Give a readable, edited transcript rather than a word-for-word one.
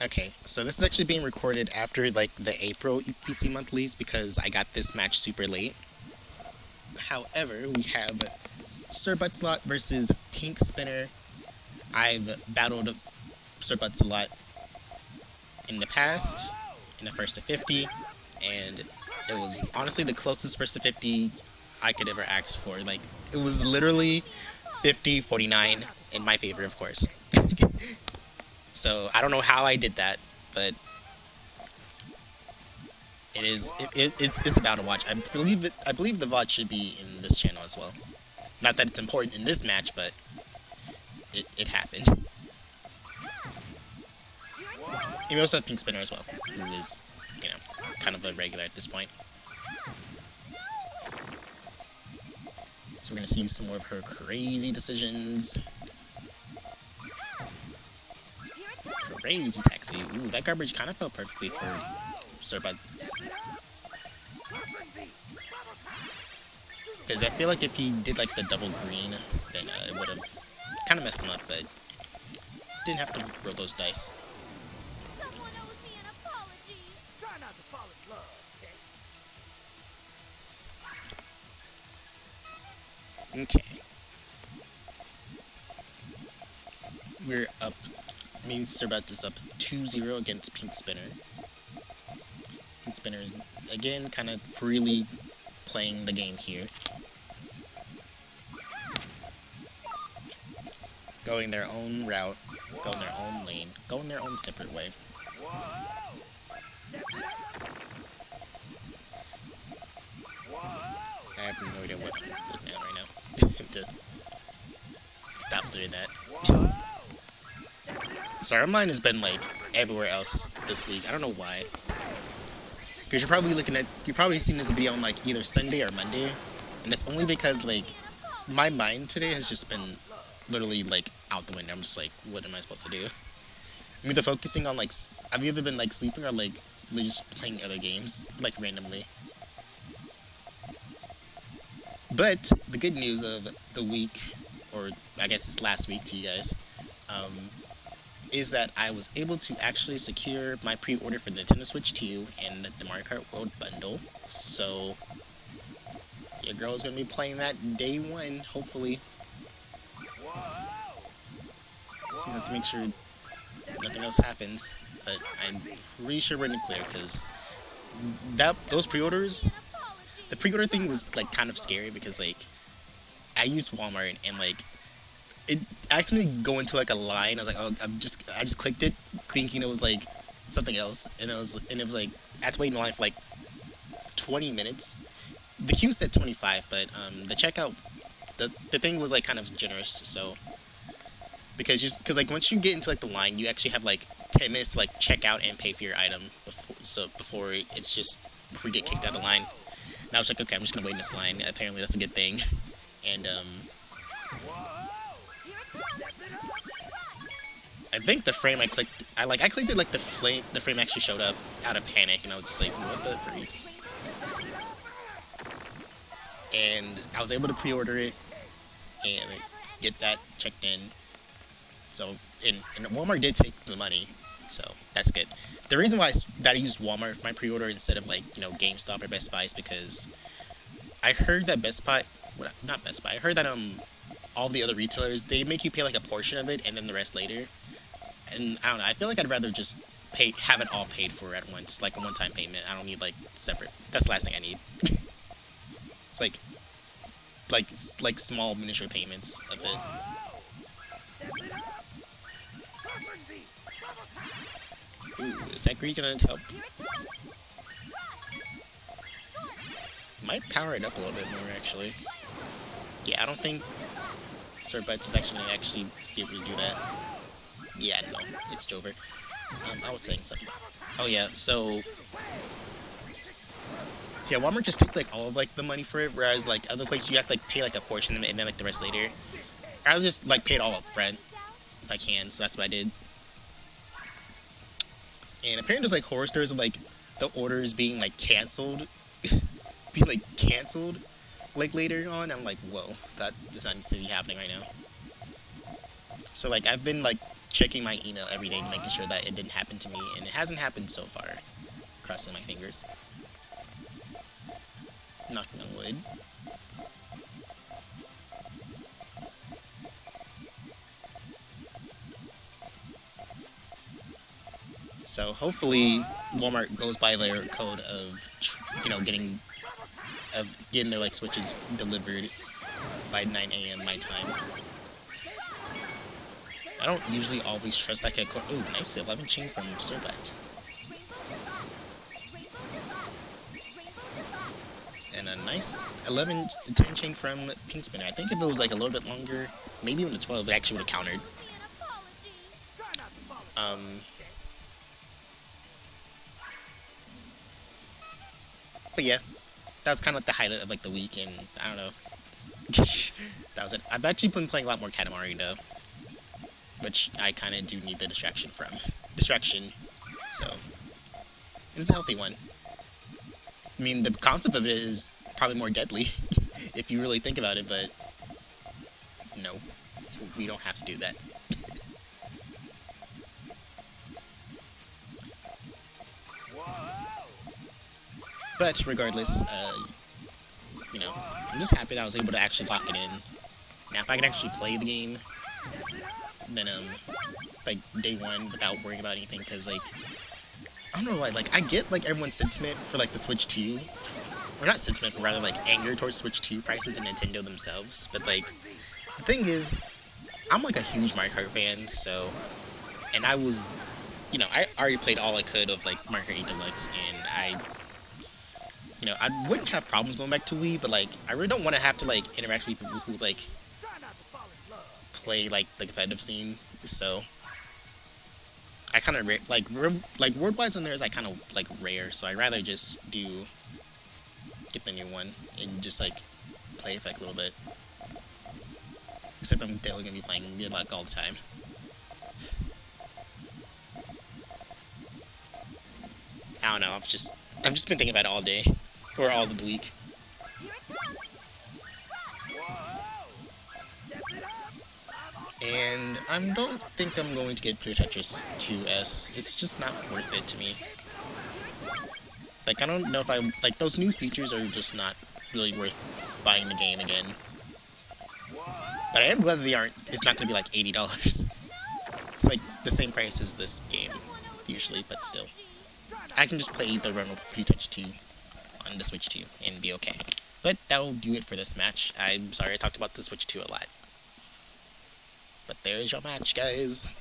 Okay, so this is actually being recorded after like the April EPC monthlies because I got this match super late. However, we have SirButtsALot versus PinkSpinner. I've battled SirButtsALot in the past, in the first to 50, and it was honestly the closest first to 50 I could ever ask for. Like, it was literally 50-49 in my favor, of course. So I don't know how I did that, but it's about to watch. I believe the VOD should be in this channel as well. Not that it's important in this match, but it happened. And we also have PinkSpinner as well, who is, kind of a regular at this point. So we're gonna see some more of her crazy decisions. Crazy taxi. Ooh, that garbage kind of fell perfectly for SirButts. Because I feel like if he did like the double green, then it would have kind of messed him up, but didn't have to roll those dice. Okay. We're up. Means SirButts is up 2-0 against PinkSpinner. PinkSpinner is, again, kind of freely playing the game here. Going their own route, going their own lane, going their own separate way. I have no idea what I'm looking at right now. Just stop doing that. Sorry, mine has been like everywhere else this week. I don't know why. Because you're probably seeing this video on like either Sunday or Monday, and it's only because like my mind today has just been literally like out the window. I'm just like, what am I supposed to do? I'm either focusing on like I've either been like sleeping or like just playing other games like randomly. But the good news of the week, or I guess it's last week to you guys, is that I was able to actually secure my pre-order for the Nintendo Switch 2 and the Mario Kart World Bundle. So, your girl is going to be playing that day one, hopefully. You have to make sure nothing else happens, but I'm pretty sure we're in the clear, because those pre-orders, the pre-order thing was like kind of scary, because like, I used Walmart, and like, it asked me to go into like a line. I was like, oh, I just clicked it, thinking it was like something else, and it was like I had to wait in line for like 20 minutes. The queue said 25, but the checkout, the thing was like kind of generous. So because like once you get into like the line, you actually have like 10 minutes to like check out and pay for your item before you get kicked out of line. And I was like, okay, I'm just gonna wait in this line. Apparently that's a good thing, and I think the frame I clicked it like the frame actually showed up out of panic, and I was just like, what the freak? And I was able to pre-order it and get that checked in. So, and Walmart did take the money, so that's good. The reason why I used Walmart for my pre-order instead of like, GameStop or Best Buy is because I heard that I heard that all the other retailers, they make you pay like a portion of it and then the rest later. And I don't know, I feel like I'd rather just have it all paid for at once, like a one-time payment. I don't need like separate. That's the last thing I need. It's like small miniature payments of it. Ooh, is that greed gonna help? Might power it up a little bit more, actually. Yeah, I don't think SirButts is actually gonna be able to do that. Yeah, no, it's Jover. I was saying something. Oh yeah, so yeah, Walmart just takes like all of like the money for it, whereas like other places you have to like pay like a portion of it and then like the rest later. I'll just like pay it all up front if I can, so that's what I did. And apparently there's like horror stories of like the orders being like canceled, like later on. I'm like, whoa, that does not need to be happening right now. So like I've been like checking my email every day to making sure that it didn't happen to me, and it hasn't happened so far. Crossing my fingers. Knocking on wood. So hopefully Walmart goes by their code of, getting their like switches delivered by 9 a.m. my time. I don't usually always trust that code. Oh, nice 11 chain from SirButt. And a nice 10 chain from PinkSpinner. I think if it was like a little bit longer, maybe even the 12, it actually would have countered. But yeah, that was kind of like the highlight of like the week, and I don't know. That was it. I've actually been playing a lot more Katamari though, which I kind of do need the distraction from. So it's a healthy one. I mean, the concept of it is probably more deadly if you really think about it, but no, we don't have to do that. But regardless, I'm just happy that I was able to actually lock it in. Now, if I can actually play the game, then like day one without worrying about anything, because like I don't know, like I get like everyone's sentiment for like the Switch 2, or not sentiment, but rather like anger towards Switch 2 prices and Nintendo themselves. But like the thing is, I'm like a huge Mario Kart fan, so, and I was, I already played all I could of like Mario Kart 8 Deluxe, and I wouldn't have problems going back to Wii, but like I really don't want to have to like interact with people who like play like the competitive scene. So I kind of like word wise on there is like kind of like rare. So I'd rather just get the new one and just like play it for like a little bit. Except I'm definitely gonna be playing good luck all the time. I don't know. I've just been thinking about it all day. Or all of the week. And I don't think I'm going to get Puyo Tetris 2S. It's just not worth it to me. Like, I don't know if like, those new features are just not really worth buying the game again. But I am glad that it's not going to be like $80. It's like the same price as this game, usually, but still. I can just play the run with Puyo Tetris 2 on the Switch 2 and be okay. But that will do it for this match. I'm sorry I talked about the Switch 2 a lot. But there's your match, guys.